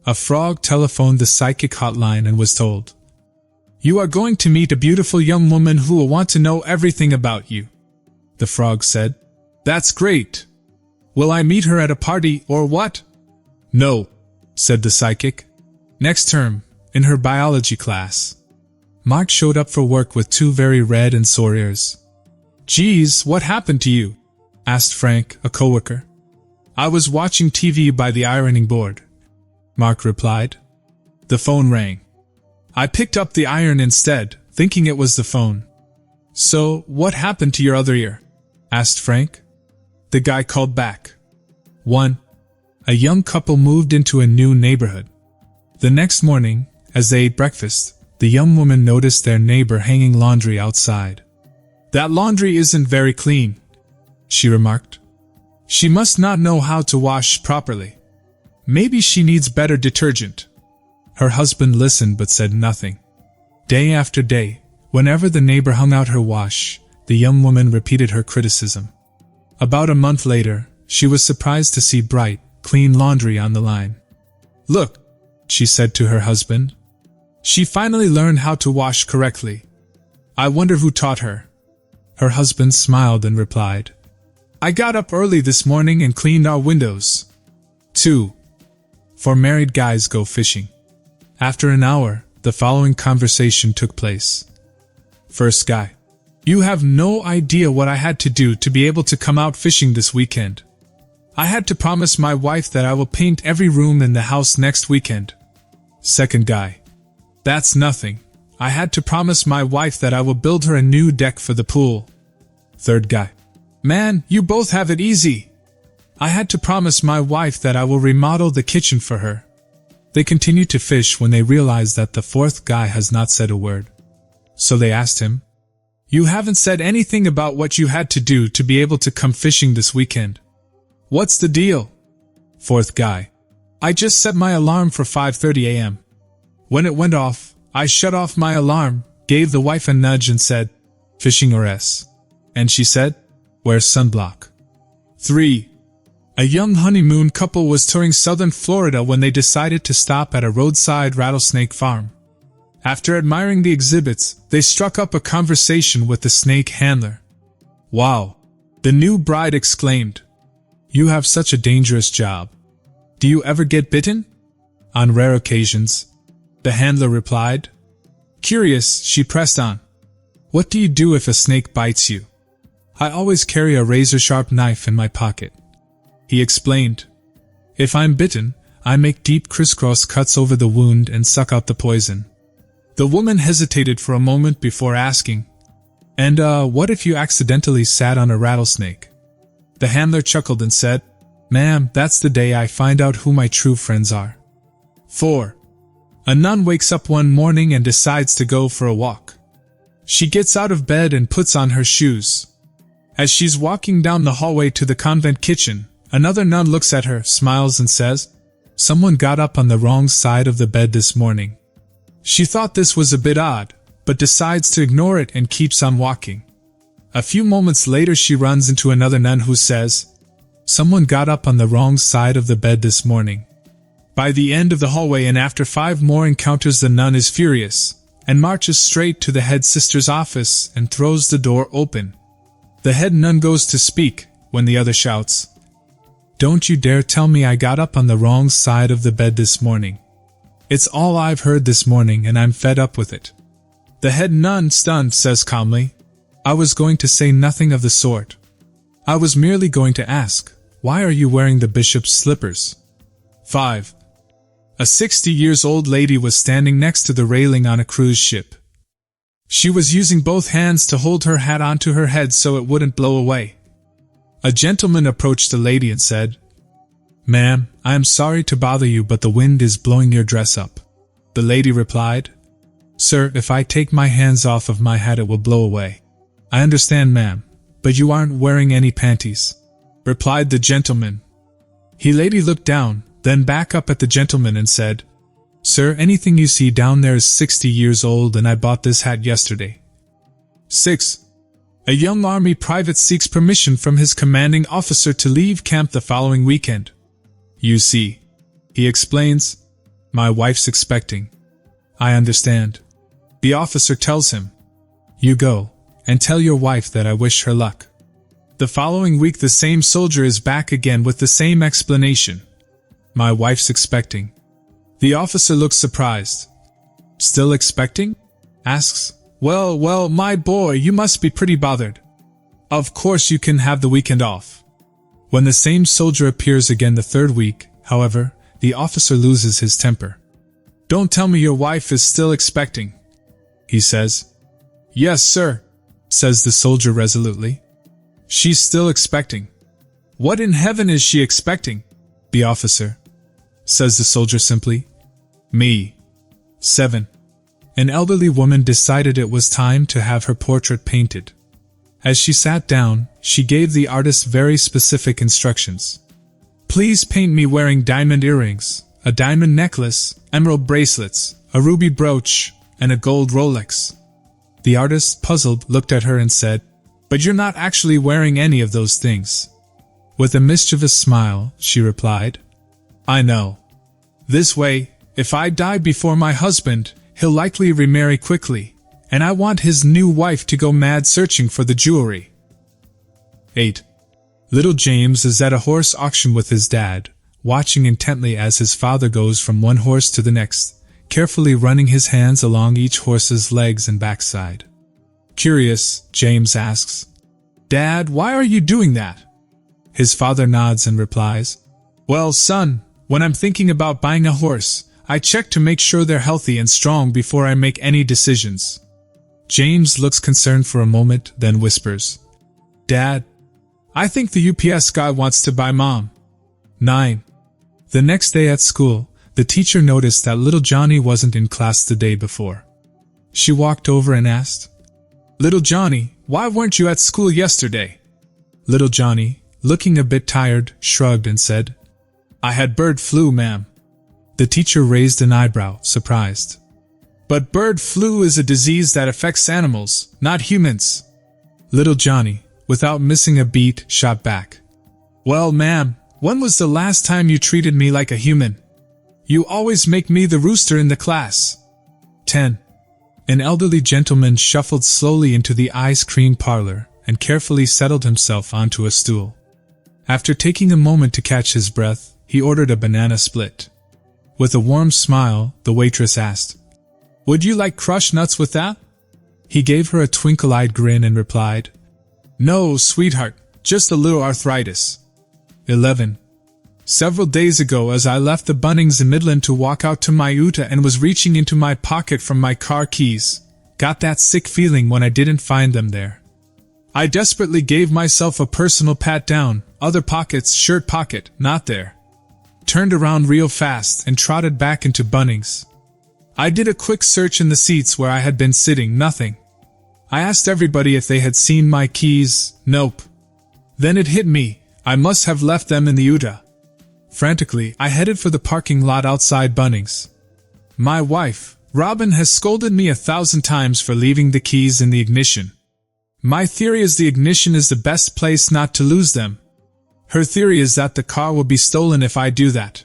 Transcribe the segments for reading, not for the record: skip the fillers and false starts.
A frog telephoned the psychic hotline and was told, "You are going to meet a beautiful young woman who will want to know everything about you." The frog said, "That's great. Will I meet her at a party or what?" "No," said the psychic. "Next term, in her biology class." Mark showed up for work with two very red and sore ears. "Geez, what happened to you?" asked Frank, a coworker. "I was watching TV by the ironing board," Mark replied. The phone rang. "I picked up the iron instead, thinking it was the phone." "So, what happened to your other ear?" asked Frank. The guy called back. 1. A young couple moved into a new neighborhood. The next morning, as they ate breakfast, the young woman noticed their neighbor hanging laundry outside. "That laundry isn't very clean," she remarked. "She must not know how to wash properly. Maybe she needs better detergent." Her husband listened but said nothing. Day after day, whenever the neighbor hung out her wash, the young woman repeated her criticism. About a month later, she was surprised to see bright, clean laundry on the line. "Look," she said to her husband. "She finally learned how to wash correctly. I wonder who taught her." Her husband smiled and replied, "I got up early this morning and cleaned our windows." 2. 4 married guys go fishing. After an hour, the following conversation took place. First guy: "You have no idea what I had to do to be able to come out fishing this weekend. I had to promise my wife that I will paint every room in the house next weekend." Second guy: "That's nothing. I had to promise my wife that I will build her a new deck for the pool." Third guy: "Man, you both have it easy. I had to promise my wife that I will remodel the kitchen for her." They continued to fish when they realized that the fourth guy has not said a word. So they asked him, "You haven't said anything about what you had to do to be able to come fishing this weekend. What's the deal?" Fourth guy: "I just set my alarm for 5:30 a.m. When it went off, I shut off my alarm, gave the wife a nudge and said, 'Fishing or S?' And she said, 'Wear sunblock.'" 3. A young honeymoon couple was touring southern Florida when they decided to stop at a roadside rattlesnake farm. After admiring the exhibits, they struck up a conversation with the snake handler. "Wow," the new bride exclaimed. "You have such a dangerous job. Do you ever get bitten?" "On rare occasions," the handler replied. Curious, she pressed on. "What do you do if a snake bites you?" "I always carry a razor-sharp knife in my pocket," he explained. "If I'm bitten, I make deep crisscross cuts over the wound and suck out the poison." The woman hesitated for a moment before asking, "And what if you accidentally sat on a rattlesnake?" The handler chuckled and said, "Ma'am, that's the day I find out who my true friends are." 4. A nun wakes up one morning and decides to go for a walk. She gets out of bed and puts on her shoes. As she's walking down the hallway to the convent kitchen, another nun looks at her, smiles and says, "Someone got up on the wrong side of the bed this morning." She thought this was a bit odd, but decides to ignore it and keeps on walking. A few moments later she runs into another nun who says, "Someone got up on the wrong side of the bed this morning." By the end of the hallway and after 5 more encounters, the nun is furious and marches straight to the head sister's office and throws the door open. The head nun goes to speak when the other shouts, "Don't you dare tell me I got up on the wrong side of the bed this morning. It's all I've heard this morning and I'm fed up with it." The head nun, stunned, says calmly, "I was going to say nothing of the sort. I was merely going to ask, why are you wearing the bishop's slippers?" 5. A 60-year-old lady was standing next to the railing on a cruise ship. She was using both hands to hold her hat onto her head so it wouldn't blow away. A gentleman approached the lady and said, "Ma'am, I am sorry to bother you, but the wind is blowing your dress up." The lady replied, "Sir, if I take my hands off of my hat it will blow away." "I understand, ma'am, but you aren't wearing any panties," replied the gentleman. The lady looked down, then back up at the gentleman and said, "Sir, anything you see down there is 60 years old and I bought this hat yesterday." 6. A young army private seeks permission from his commanding officer to leave camp the following weekend. "You see," he explains, My wife's expecting. I understand. The officer tells him, You go, and tell your wife that I wish her luck. The following week the same soldier is back again with the same explanation. My wife's expecting. The officer looks surprised. Still expecting? Asks, Well, my boy, you must be pretty bothered. Of course you can have the weekend off. When the same soldier appears again the third week, however, the officer loses his temper. Don't tell me your wife is still expecting, he says. Yes, sir, says the soldier resolutely. She's still expecting. What in heaven is she expecting? The officer, says the soldier simply. Me. 7. An elderly woman decided it was time to have her portrait painted. As she sat down, she gave the artist very specific instructions. Please paint me wearing diamond earrings, a diamond necklace, emerald bracelets, a ruby brooch, and a gold Rolex. The artist, puzzled, looked at her and said, But you're not actually wearing any of those things. With a mischievous smile, she replied, I know. This way, if I die before my husband, he'll likely remarry quickly, and I want his new wife to go mad searching for the jewelry. 8. Little James is at a horse auction with his dad, watching intently as his father goes from one horse to the next, carefully running his hands along each horse's legs and backside. Curious, James asks, Dad, why are you doing that? His father nods and replies, Well, son, when I'm thinking about buying a horse, I check to make sure they're healthy and strong before I make any decisions. James looks concerned for a moment, then whispers, Dad, I think the UPS guy wants to buy Mom. 9. The next day at school, the teacher noticed that little Johnny wasn't in class the day before. She walked over and asked, Little Johnny, why weren't you at school yesterday? Little Johnny, looking a bit tired, shrugged and said, I had bird flu, ma'am. The teacher raised an eyebrow, surprised. But bird flu is a disease that affects animals, not humans. Little Johnny, without missing a beat, shot back. Well, ma'am, when was the last time you treated me like a human? You always make me the rooster in the class. 10. An elderly gentleman shuffled slowly into the ice cream parlor and carefully settled himself onto a stool. After taking a moment to catch his breath, he ordered a banana split. With a warm smile, the waitress asked, Would you like crushed nuts with that? He gave her a twinkle-eyed grin and replied, No, sweetheart, just a little arthritis. 11. Several days ago, as I left the Bunnings in Midland to walk out to my Utah and was reaching into my pocket from my car keys, got that sick feeling when I didn't find them there. I desperately gave myself a personal pat down, other pockets, shirt pocket, not there. Turned around real fast and trotted back into Bunnings. I did a quick search in the seats where I had been sitting, nothing. I asked everybody if they had seen my keys, nope. Then it hit me, I must have left them in the Utah. Frantically, I headed for the parking lot outside Bunnings. My wife, Robin, has scolded me 1,000 times for leaving the keys in the ignition. My theory is the ignition is the best place not to lose them. Her theory is that the car will be stolen if I do that.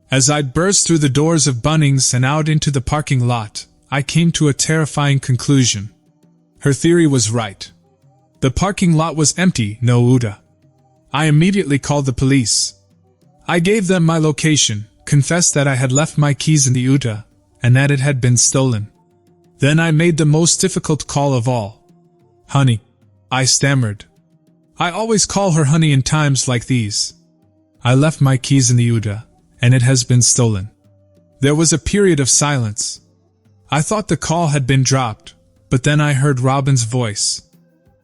As I burst through the doors of Bunnings and out into the parking lot, I came to a terrifying conclusion. Her theory was right. The parking lot was empty, no Uda. I immediately called the police. I gave them my location, confessed that I had left my keys in the Utah, and that it had been stolen. Then I made the most difficult call of all. Honey, I stammered. I always call her honey in times like these. I left my keys in the Utah, and it has been stolen. There was a period of silence. I thought the call had been dropped, but then I heard Robin's voice.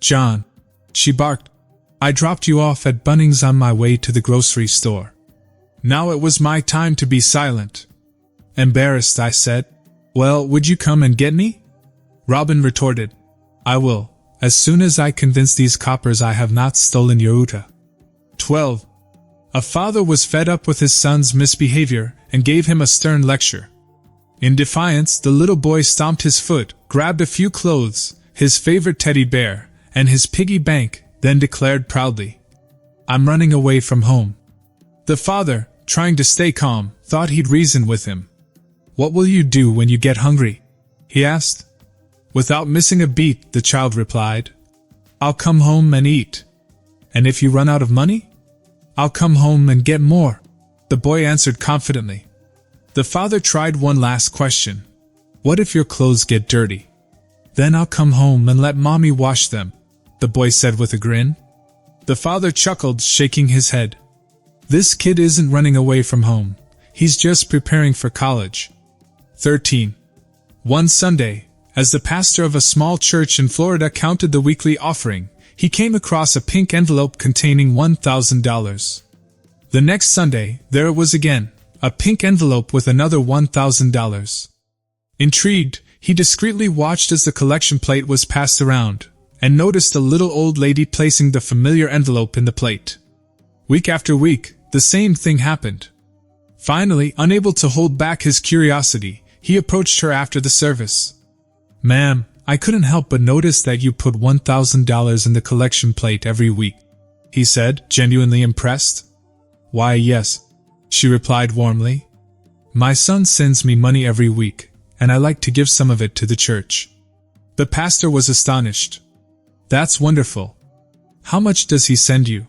John, she barked, I dropped you off at Bunnings on my way to the grocery store. Now it was my time to be silent. Embarrassed, I said, Well, would you come and get me? Robin retorted, I will, as soon as I convince these coppers I have not stolen your Utah. 12. A father was fed up with his son's misbehavior and gave him a stern lecture. In defiance, the little boy stomped his foot, grabbed a few clothes, his favorite teddy bear, and his piggy bank, then declared proudly, I'm running away from home. The father, trying to stay calm, thought he'd reason with him. "What will you do when you get hungry?" he asked. Without missing a beat, the child replied, "I'll come home and eat." "And if you run out of money?" "I'll come home and get more," the boy answered confidently. The father tried one last question. "What if your clothes get dirty?" "Then I'll come home and let mommy wash them," the boy said with a grin. The father chuckled, shaking his head. This kid isn't running away from home. He's just preparing for college. 13. One Sunday, as the pastor of a small church in Florida counted the weekly offering, he came across a pink envelope containing $1,000. The next Sunday, there it was again, a pink envelope with another $1,000. Intrigued, he discreetly watched as the collection plate was passed around, and noticed a little old lady placing the familiar envelope in the plate. Week after week, the same thing happened. Finally, unable to hold back his curiosity, he approached her after the service. "Ma'am, I couldn't help but notice that you put $1,000 in the collection plate every week," he said, genuinely impressed. "Why, yes," she replied warmly. "My son sends me money every week, and I like to give some of it to the church." The pastor was astonished. "That's wonderful. How much does he send you?"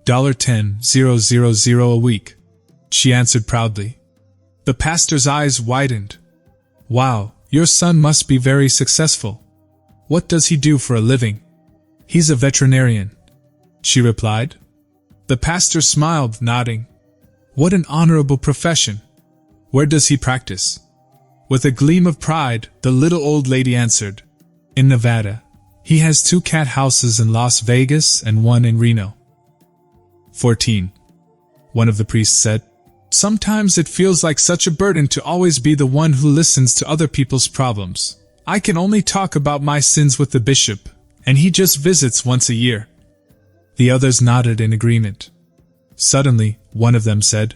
$10,000 a week, she answered proudly. The pastor's eyes widened. "Wow, your son must be very successful. What does he do for a living?" "He's a veterinarian," she replied. The pastor smiled, nodding. "What an honorable profession. Where does he practice?" With a gleam of pride, the little old lady answered, "In Nevada. He has 2 cat houses in Las Vegas and 1 in Reno." 14. One of the priests said, "Sometimes it feels like such a burden to always be the one who listens to other people's problems. I can only talk about my sins with the bishop, and he just visits once a year." The others nodded in agreement. Suddenly, one of them said,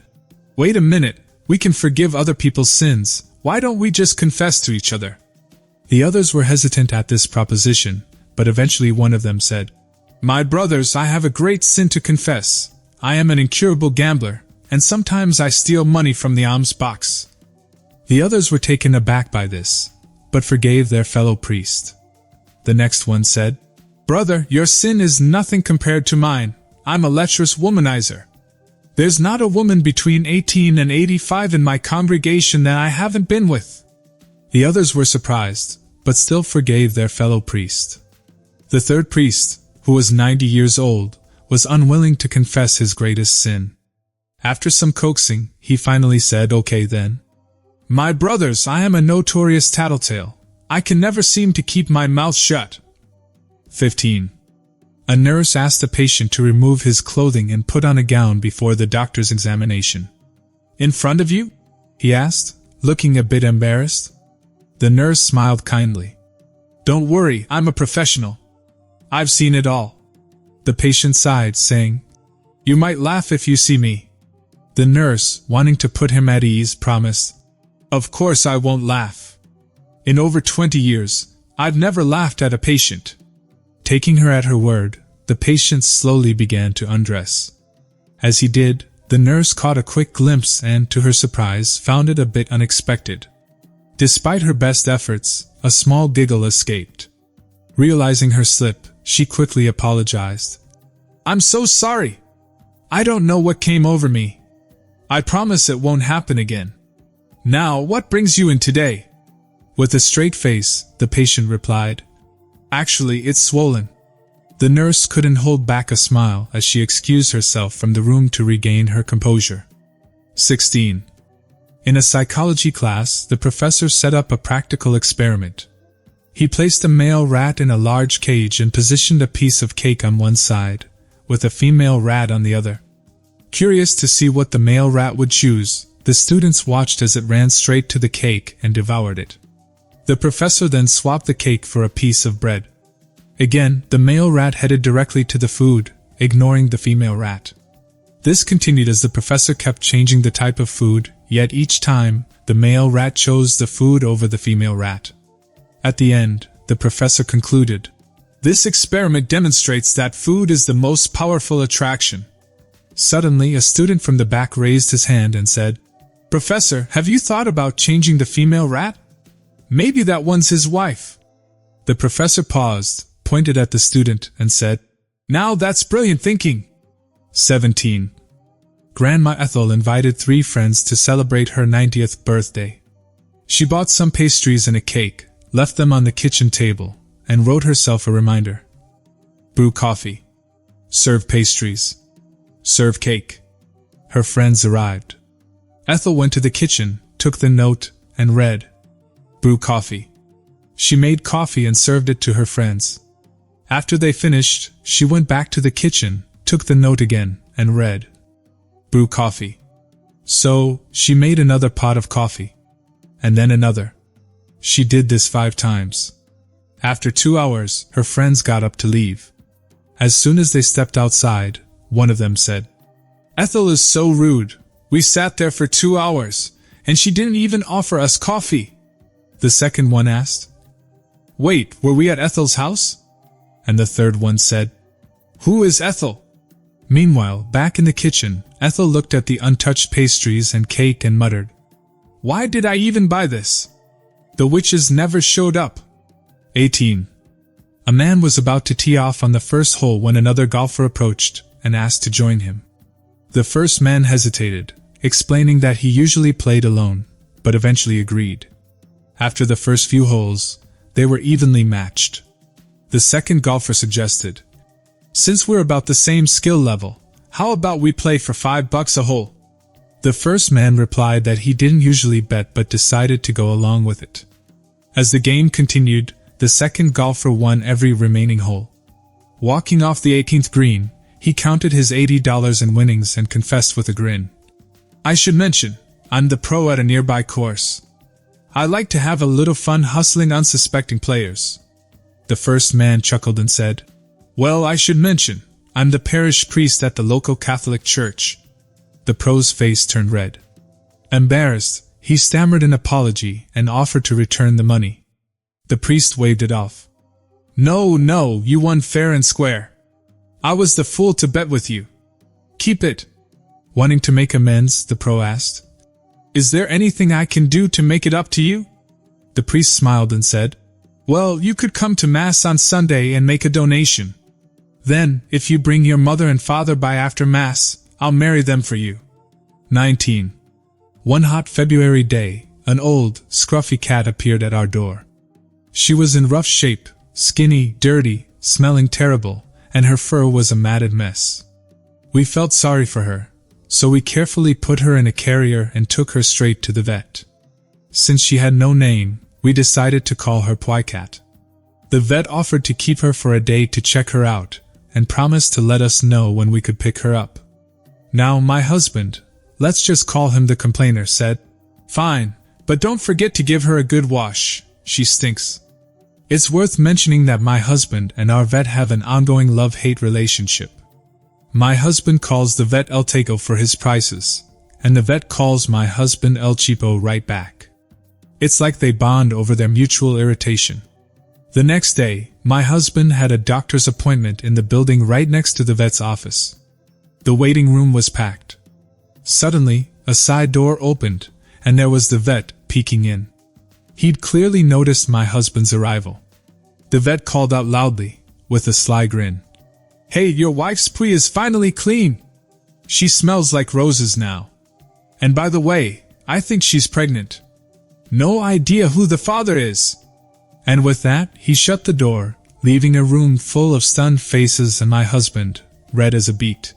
"Wait a minute, we can forgive other people's sins. Why don't we just confess to each other?" The others were hesitant at this proposition, but eventually one of them said, "My brothers, I have a great sin to confess. I am an incurable gambler, and sometimes I steal money from the alms box." The others were taken aback by this, but forgave their fellow priest. The next one said, "Brother, your sin is nothing compared to mine. I'm a lecherous womanizer. There's not a woman between 18 and 85 in my congregation that I haven't been with." The others were surprised, but still forgave their fellow priest. The third priest, who was 90 years old, was unwilling to confess his greatest sin. After some coaxing, he finally said, "Okay then. My brothers, I am a notorious tattletale. I can never seem to keep my mouth shut." 15. A nurse asked a patient to remove his clothing and put on a gown before the doctor's examination. "In front of you?" he asked, looking a bit embarrassed. The nurse smiled kindly. "Don't worry, I'm a professional. I've seen it all." The patient sighed, saying, "You might laugh if you see me." The nurse, wanting to put him at ease, promised, "Of course I won't laugh. In over 20 years, I've never laughed at a patient." Taking her at her word, the patient slowly began to undress. As he did, the nurse caught a quick glimpse and, to her surprise, found it a bit unexpected. Despite her best efforts, a small giggle escaped. Realizing her slip, she quickly apologized. "I'm so sorry. I don't know what came over me. I promise it won't happen again. Now, what brings you in today?" With a straight face, the patient replied, "Actually, it's swollen." The nurse couldn't hold back a smile as she excused herself from the room to regain her composure. 16. In a psychology class, the professor set up a practical experiment. He placed a male rat in a large cage and positioned a piece of cake on one side, with a female rat on the other. Curious to see what the male rat would choose, the students watched as it ran straight to the cake and devoured it. The professor then swapped the cake for a piece of bread. Again, the male rat headed directly to the food, ignoring the female rat. This continued as the professor kept changing the type of food, yet each time, the male rat chose the food over the female rat. At the end, the professor concluded, "This experiment demonstrates that food is the most powerful attraction." Suddenly, a student from the back raised his hand and said, Professor, have you thought about changing the female rat? Maybe that one's his wife. The professor paused, pointed at the student, and said, Now that's brilliant thinking. 17. Grandma Ethel invited 3 friends to celebrate her 90th birthday. She bought some pastries and a cake, left them on the kitchen table, and wrote herself a reminder. Brew coffee. Serve pastries. Serve cake. Her friends arrived. Ethel went to the kitchen, took the note, and read, Brew coffee. She made coffee and served it to her friends. After they finished, she went back to the kitchen, took the note again, and read, Brew coffee. So, she made another pot of coffee. And then another. She did this 5 times. After 2 hours, her friends got up to leave. As soon as they stepped outside, one of them said, Ethel is so rude. We sat there for 2 hours, and she didn't even offer us coffee. The second one asked, Wait, were we at Ethel's house? And the third one said, Who is Ethel? Meanwhile, back in the kitchen, Ethel looked at the untouched pastries and cake and muttered, Why did I even buy this? The witches never showed up. 18. A man was about to tee off on the first hole when another golfer approached and asked to join him. The first man hesitated, explaining that he usually played alone, but eventually agreed. After the first few holes, they were evenly matched. The second golfer suggested, Since we're about the same skill level, how about we play for $5 a hole? The first man replied that he didn't usually bet but decided to go along with it. As the game continued, the second golfer won every remaining hole. Walking off the 18th green, he counted his $80 in winnings and confessed with a grin. I should mention, I'm the pro at a nearby course. I like to have a little fun hustling unsuspecting players. The first man chuckled and said, Well, I should mention, I'm the parish priest at the local Catholic church. The pro's face turned red. Embarrassed, he stammered an apology and offered to return the money. The priest waved it off. No, you won fair and square. I was the fool to bet with you. Keep it. Wanting to make amends, the pro asked, Is there anything I can do to make it up to you? The priest smiled and said, Well, you could come to Mass on Sunday and make a donation. Then, if you bring your mother and father by after Mass, I'll marry them for you. 19. One hot February day, an old, scruffy cat appeared at our door. She was in rough shape, skinny, dirty, smelling terrible, and her fur was a matted mess. We felt sorry for her, so we carefully put her in a carrier and took her straight to the vet. Since she had no name, we decided to call her Pwycat. The vet offered to keep her for a day to check her out, and promised to let us know when we could pick her up. Now my husband, let's just call him the complainer, said, Fine, but don't forget to give her a good wash, she stinks. It's worth mentioning that my husband and our vet have an ongoing love-hate relationship. My husband calls the vet El Teco for his prices, and the vet calls my husband El Cheapo right back. It's like they bond over their mutual irritation. The next day, my husband had a doctor's appointment in the building right next to the vet's office. The waiting room was packed. Suddenly, a side door opened, and there was the vet peeking in. He'd clearly noticed my husband's arrival. The vet called out loudly, with a sly grin, Hey, your wife's pee is finally clean. She smells like roses now. And by the way, I think she's pregnant. No idea who the father is. And with that, he shut the door, leaving a room full of stunned faces and my husband, red as a beet.